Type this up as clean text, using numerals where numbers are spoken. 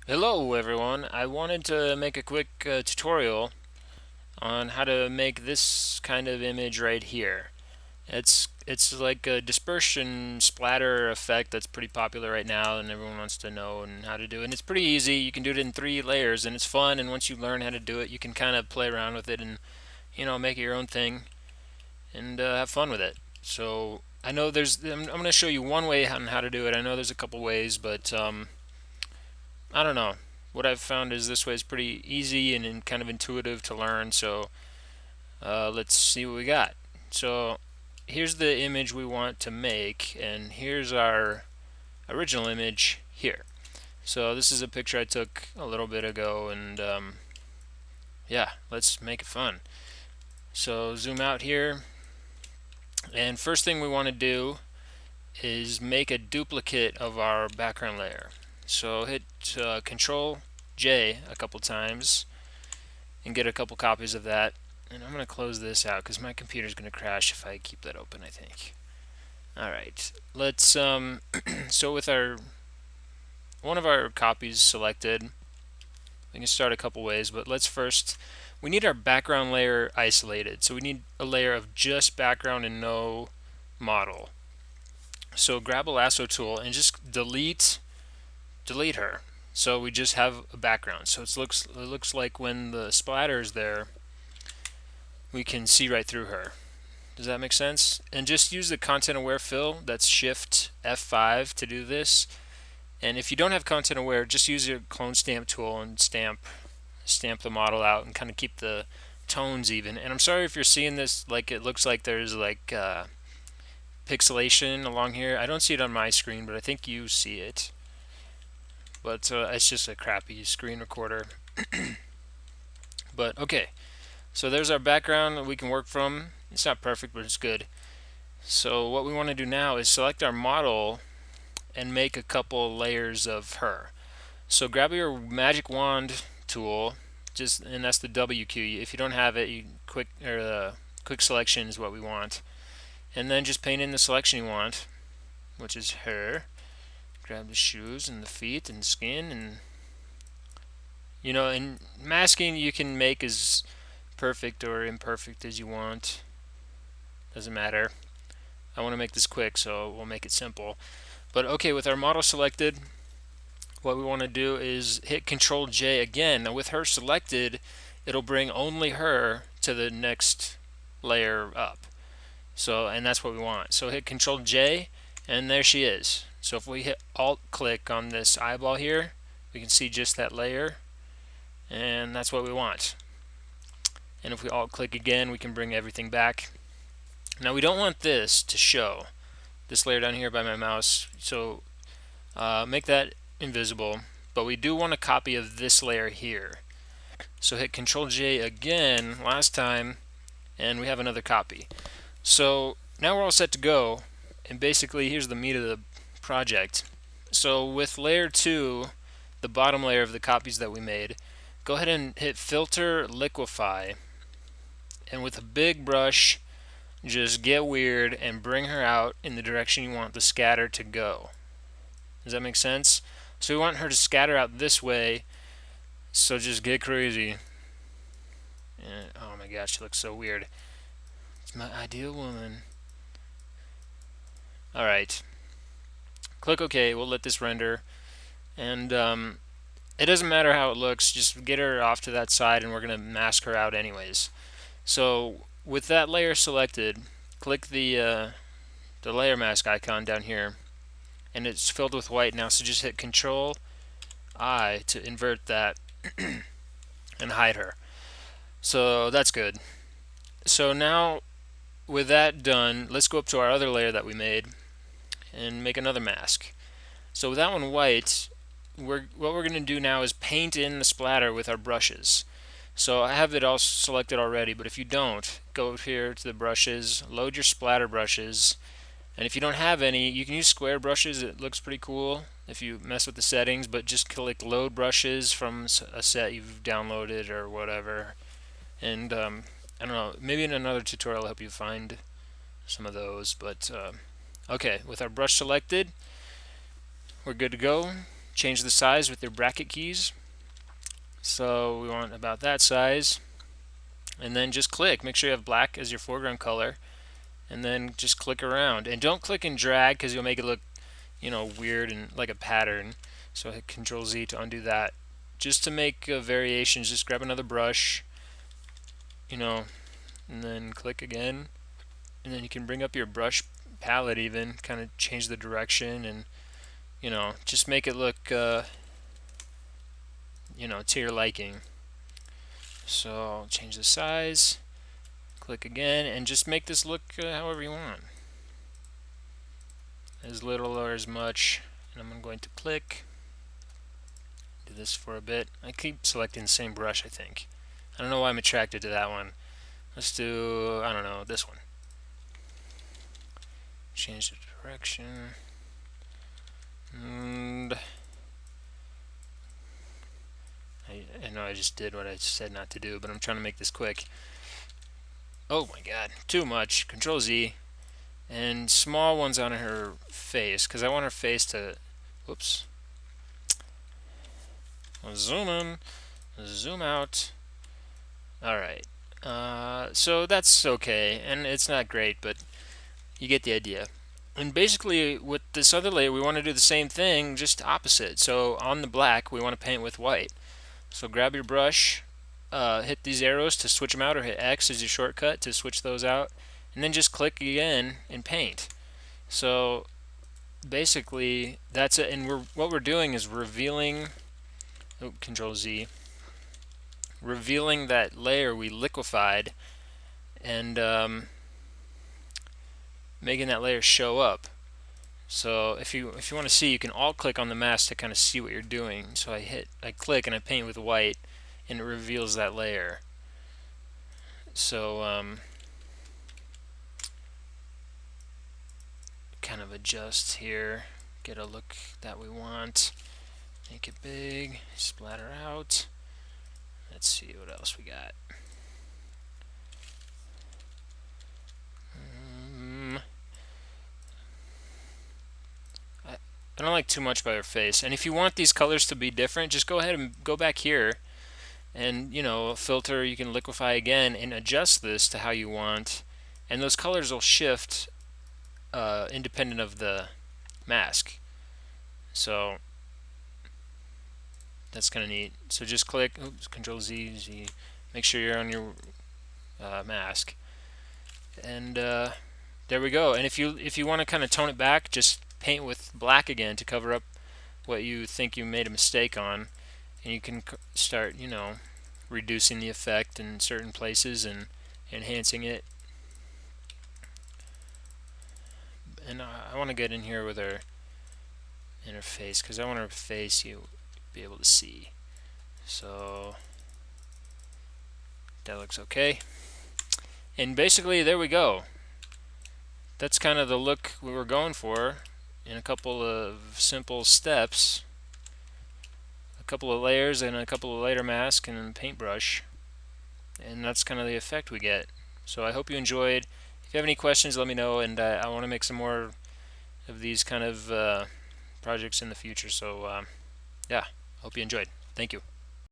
Hello everyone, I wanted to make a quick tutorial on how to make this kind of image right here. It's like a dispersion splatter effect that's pretty popular right now and everyone wants to know and how to do it. And it's pretty easy. You can do it in 3 layers and it's fun, and once you learn how to do it you can kind of play around with it and make it your own thing and have fun with it. So I know I'm going to show you one way on how to do it. I know there's a couple ways, but I don't know. What I've found is this way is pretty easy and kind of intuitive to learn. So let's see what we got. So here's the image we want to make, and here's our original image here. So this is a picture I took a little bit ago, and yeah, let's make it fun. So zoom out here, and first thing we want to do is make a duplicate of our background layer. So hit Control J a couple times and get a couple copies of that. And I'm going to close this out because my computer's going to crash if I keep that open, I think. Alright, let's, so with our one of our copies selected, we can start a couple ways, but we need our background layer isolated. So we need a layer of just background and no model. So grab a lasso tool and just delete her. So we just have a background. So it looks like when the splatter is there, we can see right through her. Does that make sense? And just use the content aware fill. That's Shift F5 to do this. And if you don't have content aware, just use your clone stamp tool and stamp the model out and kind of keep the tones even. And I'm sorry if you're seeing this like it looks like there's like pixelation along here. I don't see it on my screen, but I think you see it. But it's just a crappy screen recorder. But okay, so there's our background that we can work from. It's not perfect, but it's good. So what we want to do now is select our model and make a couple layers of her. So grab your magic wand tool, and that's the W key. If you don't have it, quick selection is what we want. And then just paint in the selection you want, which is her. Grab the shoes and the feet and the skin, and and masking you can make as perfect or imperfect as you want. Doesn't matter. I want to make this quick, so we'll make it simple. But okay, with our model selected, what we want to do is hit Control J again. Now with her selected, it'll bring only her to the next layer up. So, and that's what we want. So hit Control J, and there she is. So if we hit Alt click on this eyeball here, we can see just that layer, and that's what we want. And if we Alt click again, we can bring everything back. Now we don't want this to show, this layer down here by my mouse, so make that invisible, but we do want a copy of this layer here. So hit Control J again, last time, and we have another copy. So now we're all set to go, and basically here's the meat of the project. So with layer 2, the bottom layer of the copies that we made, go ahead and hit Filter Liquify, and with a big brush, just get weird and bring her out in the direction you want the scatter to go. Does that make sense? So we want her to scatter out this way, so just get crazy. And, oh my gosh, she looks so weird. It's my ideal woman. Alright. Click OK, we'll let this render. And it doesn't matter how it looks, just get her off to that side and we're going to mask her out anyways. So with that layer selected, click the layer mask icon down here, and it's filled with white now, so just hit Control I to invert that and hide her. So that's good. So now with that done, let's go up to our other layer that we made and make another mask. So with that one white, what we're going to do now is paint in the splatter with our brushes. So I have it all selected already, but if you don't, go here to the brushes, load your splatter brushes, and if you don't have any, you can use square brushes. It looks pretty cool if you mess with the settings, but just click load brushes from a set you've downloaded or whatever. And I don't know, maybe in another tutorial I'll help you find some of those. But okay, with our brush selected, we're good to go. change the size with your bracket keys. So we want about that size, and then just click. Make sure you have black as your foreground color, and then just click around. And don't click and drag because you'll make it look, weird and like a pattern. So hit Control Z to undo that. Just to make variations, just grab another brush, and then click again, and then you can bring up your brush palette, even kind of change the direction, and just make it look to your liking. So change the size, click again, and just make this look however you want, as little or as much. And I'm going to click, do this for a bit. I keep selecting the same brush, I think. I don't know why I'm attracted to that one. Let's do, I don't know, this one. Change the direction. And I know I just did what I said not to do, but I'm trying to make this quick. Oh my god, too much. Control Z. And small ones on her face, because I want her face to, whoops. I'll zoom in, zoom out. Alright. So that's okay, and it's not great, but you get the idea. And basically, with this other layer, we want to do the same thing, just opposite. So on the black, we want to paint with white. So grab your brush, hit these arrows to switch them out, or hit X as your shortcut to switch those out, and then just click again and paint. So basically, that's it. And what we're doing is revealing, Control Z, revealing that layer we liquefied, and making that layer show up. So if you want to see, you can alt click on the mask to kind of see what you're doing. So I click and I paint with white, and it reveals that layer. So kind of adjust here, get a look that we want, make it big, splatter out. Let's see what else we got. I don't like too much by her face. And if you want these colors to be different, just go ahead and go back here and, filter. You can liquefy again and adjust this to how you want. And those colors will shift independent of the mask. So that's kind of neat. So just click, Control Z, Z. Make sure you're on your mask. And there we go. And if you want to kind of tone it back, just paint with black again to cover up what you think you made a mistake on, and you can start reducing the effect in certain places and enhancing it. And I want to get in here with her face, because I want her face you be able to see. So that looks okay. And basically there we go. That's kind of the look we were going for in a couple of simple steps. A couple of layers and a couple of layer mask and a paintbrush. And that's kind of the effect we get. So I hope you enjoyed. If you have any questions, let me know, and I want to make some more of these kind of projects in the future. So yeah, hope you enjoyed. Thank you.